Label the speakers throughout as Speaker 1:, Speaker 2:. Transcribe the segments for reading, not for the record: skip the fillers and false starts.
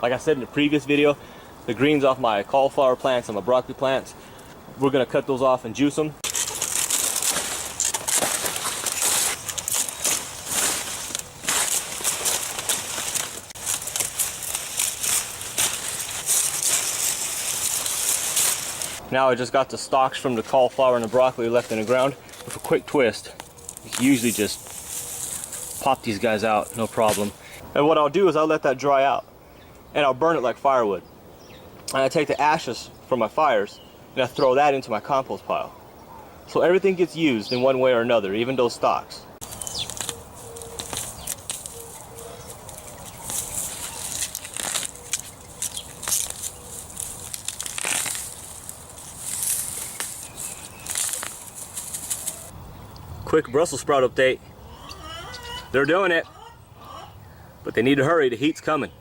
Speaker 1: Like I said in the previous video, the greens off my cauliflower plants and my broccoli plants, we're gonna cut those off and juice them. Now I just got the stalks from the cauliflower and the broccoli left in the ground. With a quick twist, you can usually just pop these guys out, no problem. And what I'll do is I'll let that dry out and I'll burn it like firewood. And I take the ashes from my fires and I throw that into my compost pile. So everything gets used in one way or another, even those stalks. Quick Brussels sprout update. They're doing it, but they need to hurry, the heat's coming.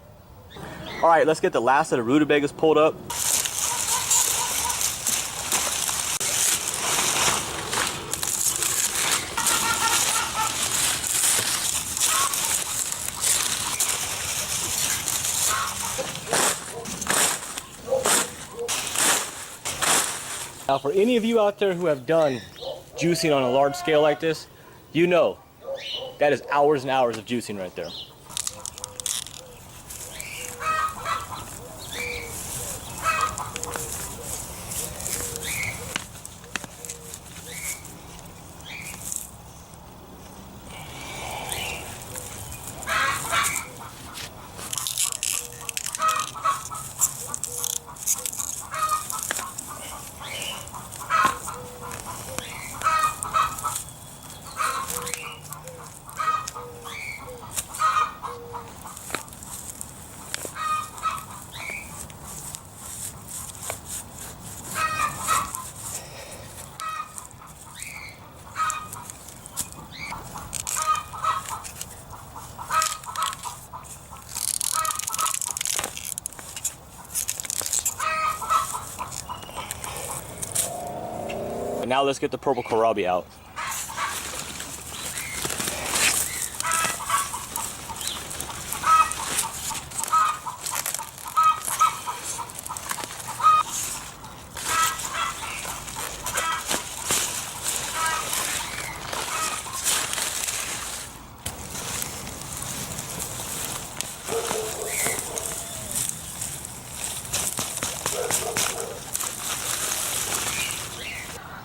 Speaker 1: All right, let's get the last of the rutabagas pulled up. Now for any of you out there who have done juicing on a large scale like this, you know that is hours and hours of juicing right there. And now let's get the purple kohlrabi out.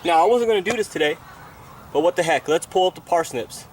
Speaker 1: Now, I wasn't going to do this today, but what the heck, let's pull up the parsnips.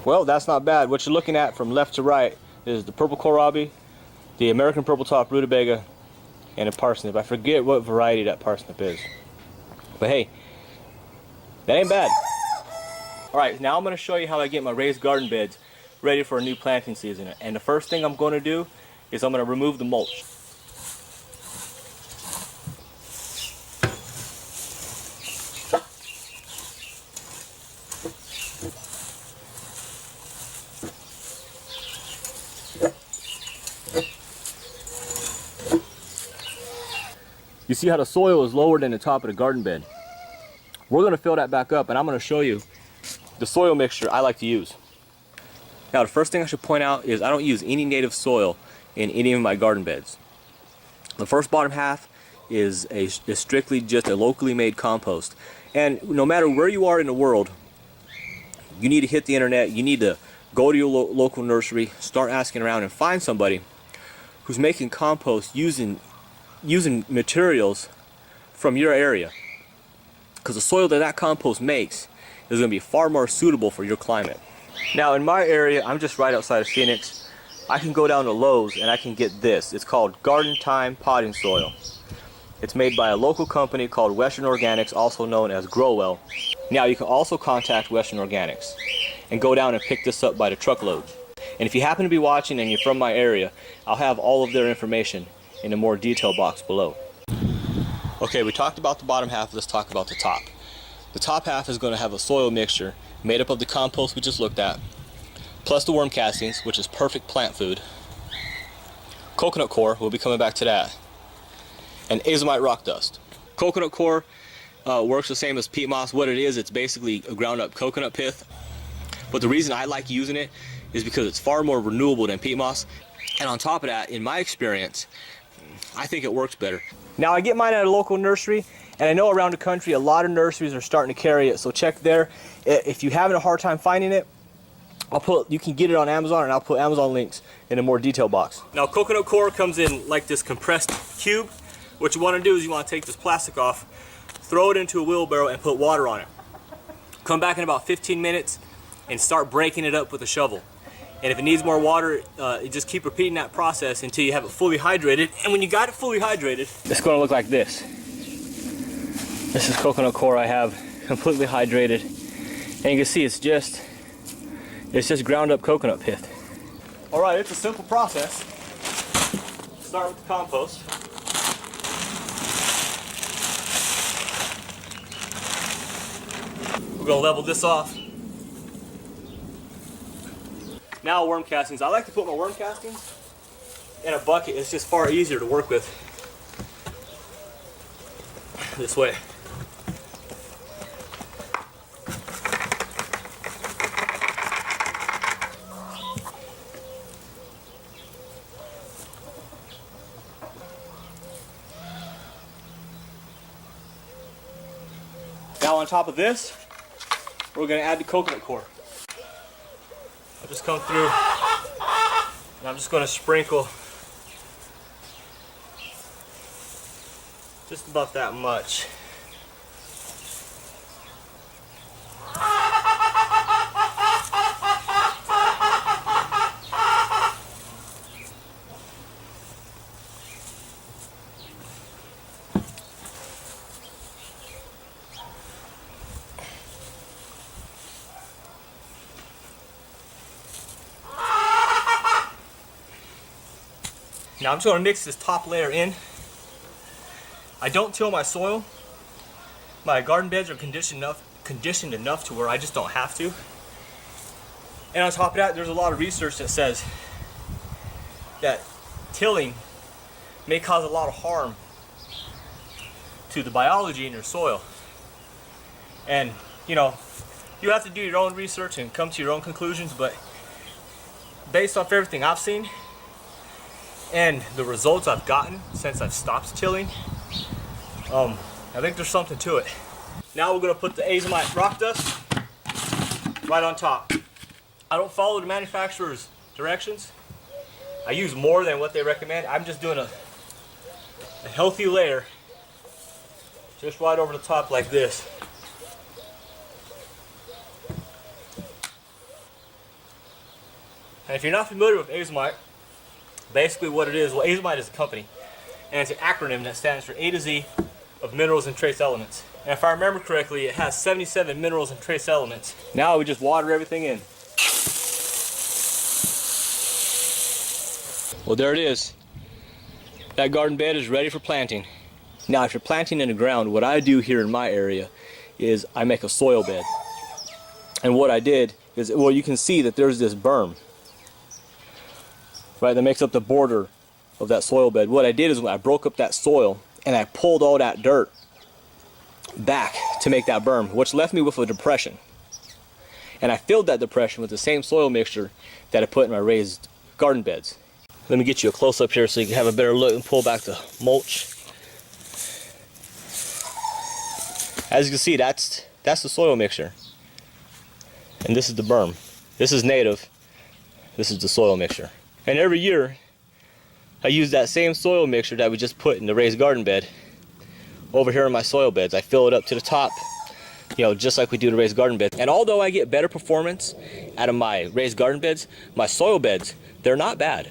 Speaker 1: Well, that's not bad. What you're looking at from left to right is the purple kohlrabi, the American purple top rutabaga, and a parsnip. I forget what variety that parsnip is. But hey, that ain't bad. Alright, now I'm going to show you how I get my raised garden beds ready for a new planting season. And the first thing I'm going to do is I'm going to remove the mulch. You see how the soil is lower than the top of the garden bed. We're going to fill that back up, and I'm going to show you the soil mixture I like to use. Now, the first thing I should point out is I don't use any native soil in any of my garden beds. The first bottom half is strictly just a locally made compost. And no matter where you are in the world, you need to hit the internet, you need to go to your local nursery, start asking around and find somebody who's making compost using materials from your area. Because the soil that compost makes is going to be far more suitable for your climate. Now in my area, I'm just right outside of Phoenix. I can go down to Lowe's and I can get this. It's called Garden Time Potting Soil. It's made by a local company called Western Organics, also known as Growwell. Now you can also contact Western Organics and go down and pick this up by the truckload. And if you happen to be watching and you're from my area, I'll have all of their information in a more detailed box below. Okay, we talked about the bottom half, let's talk about the top. The top half is going to have a soil mixture made up of the compost we just looked at, plus the worm castings, which is perfect plant food, coconut coir, we'll be coming back to that, and azomite rock dust. Coconut coir works the same as peat moss. What it is, it's basically a ground up coconut pith. But the reason I like using it is because it's far more renewable than peat moss. And on top of that, in my experience, I think it works better. Now I get mine at a local nursery, and I know around the country a lot of nurseries are starting to carry it, so check there. If you're having a hard time finding it, you can get it on Amazon, and I'll put Amazon links in a more detailed box. Now coconut coir comes in like this compressed cube. What you want to do is you want to take this plastic off, throw it into a wheelbarrow and put water on it. Come back in about 15 minutes and start breaking it up with a shovel. And if it needs more water, you just keep repeating that process until you have it fully hydrated. And when you got it fully hydrated, it's going to look like this. This is coconut coir I have completely hydrated. And you can see it's just ground up coconut pith. All right, it's a simple process. Start with the compost. We're going to level this off. Now worm castings. I like to put my worm castings in a bucket. It's just far easier to work with this way. Now on top of this, we're going to add the coconut coir. I'll just come through and I'm just going to sprinkle just about that much. Now I'm just going to mix this top layer in. I don't till my soil. My garden beds are conditioned enough to where I just don't have to. And on top of that, there's a lot of research that says that tilling may cause a lot of harm to the biology in your soil. And you know, you have to do your own research and come to your own conclusions, but based off everything I've seen and the results I've gotten since I've stopped tilling, I think there's something to it. Now we're going to put the azomite rock dust right on top. I don't follow the manufacturer's directions. I use more than what they recommend. I'm just doing a healthy layer just right over the top like this. And if you're not familiar with azomite, basically what it is, well, azomite is a company, and it's an acronym that stands for A to Z of minerals and trace elements. And if I remember correctly, it has 77 minerals and trace elements. Now we just water everything in. Well, there it is. That garden bed is ready for planting. Now, if you're planting in the ground, what I do here in my area is I make a soil bed. And what I did is, well, you can see that there's this berm, right, that makes up the border of that soil bed. What I did is I broke up that soil and I pulled all that dirt back to make that berm, which left me with a depression. And I filled that depression with the same soil mixture that I put in my raised garden beds. Let me get you a close-up here so you can have a better look and pull back the mulch. As you can see, that's the soil mixture. And this is the berm. This is native. This is the soil mixture. And every year, I use that same soil mixture that we just put in the raised garden bed over here in my soil beds. I fill it up to the top, you know, just like we do the raised garden beds. And although I get better performance out of my raised garden beds, my soil beds, they're not bad.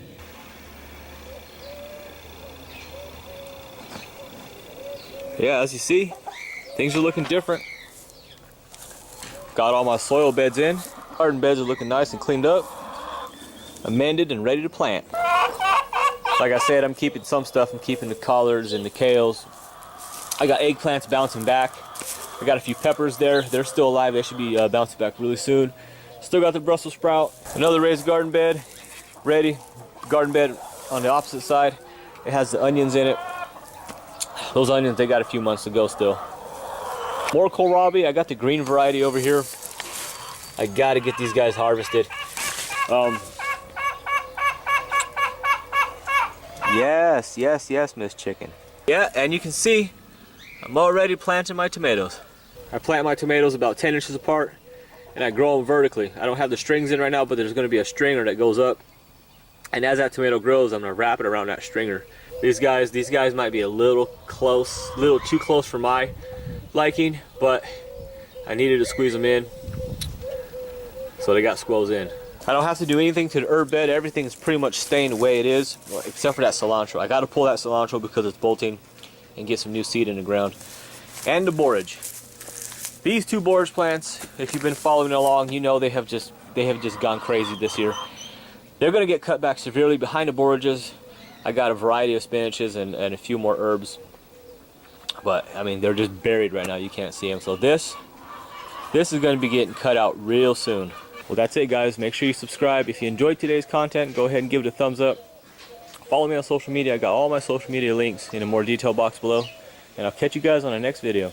Speaker 1: Yeah, as you see, things are looking different. Got all my soil beds in. Garden beds are looking nice and cleaned up, amended and ready to plant. Like I said, I'm keeping some stuff. I'm keeping the collards and the kales. I got eggplants bouncing back. I got a few peppers there. They're still alive. They should be bouncing back really soon. Still got the Brussels sprout. Another raised garden bed, ready. Garden bed on the opposite side. It has the onions in it. Those onions, they got a few months to go still. More kohlrabi. I got the green variety over here. I got to get these guys harvested. Yes, Miss Chicken. Yeah, and you can see I'm already planting my tomatoes. I plant my tomatoes about 10 inches apart, and I grow them vertically. I don't have the strings in right now, but there's going to be a stringer that goes up. And as that tomato grows, I'm going to wrap it around that stringer. These guys might be a little too close for my liking, but I needed to squeeze them in, so they got squoze in. I don't have to do anything to the herb bed. Everything's pretty much staying the way it is, except for that cilantro. I got to pull that cilantro because it's bolting and get some new seed in the ground. And the borage. These two borage plants, if you've been following along, you know they have just gone crazy this year. They're going to get cut back severely. Behind the borages, I got a variety of spinaches and a few more herbs. But, I mean, they're just buried right now. You can't see them. So this is going to be getting cut out real soon. Well, that's it, guys. Make sure you subscribe. If you enjoyed today's content, go ahead and give it a thumbs up. Follow me on social media. I got all my social media links in a more detailed box below. And I'll catch you guys on the next video.